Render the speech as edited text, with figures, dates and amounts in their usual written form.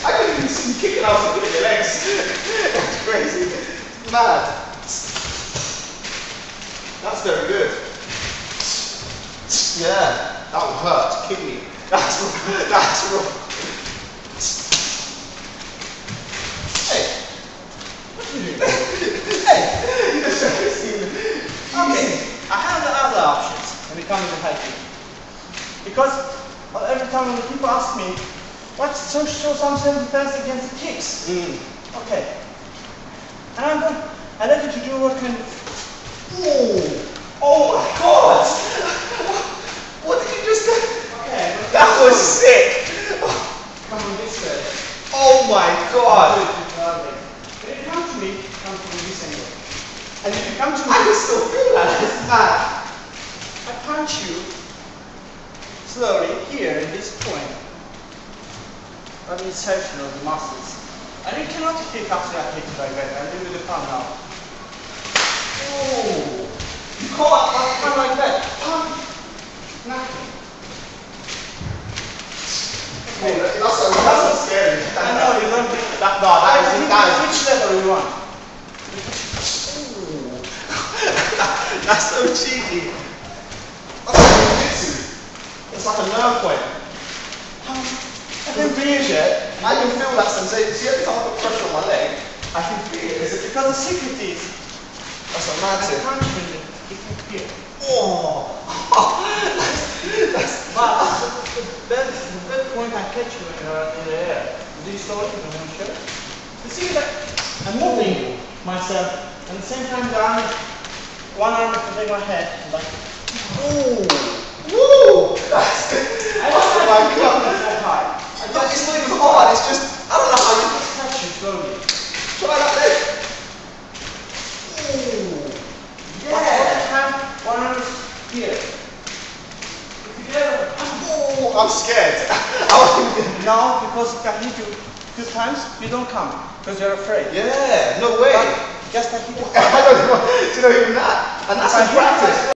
I couldn't even see you kicking out with your legs. That's crazy. It's mad. That's very good. Yeah, that will hurt. Kick me. That's rough. Hey, what are you doing? Hey, you just okay. I have the other options when it comes to hiking. Because every time when people ask me, what's show some self-defense against the kicks? Okay. And I like you to do what kind of... Oh my god! What did you just do? Okay. That was sick! Come on this way. Oh my god! When you come to me, come to me this angle. And if you come to me... I can still feel that, it's mad. I punch you slowly here in this point of the insertion of the muscles. And you cannot pick up that hit like that. I'll do with the palm now. Oh! You can't Palm like that. Palm. Nothing. Okay, that's so scary. I know you don't think that. No, that is Which level you want? That's so cheeky. That's like jiu-jitsu. It's like a nerve point. I can feel it. I can feel that sensation. See, every time I put pressure on my leg, I can feel it. Is it Because the secret is, that's a mad I thing. punch you, you can feel. Oh! But the best point I catch you when you're in the air. Do you slow it in one shot? You see that I'm moving myself, and at the same time the arm, one arm is protecting my head. Like, Ooh! Woo! That's I don't oh my god! so hard. But it's not even hard, it's just, I don't know how you Touch you slowly. try that leg. Ooh! Yeah! One arm is here. If you get Ooh! I'm scared. now, because if I hit you 2 times, you don't come, because you're afraid. Yeah, no way. But just like you I don't know, do you know even that? And that's in practice.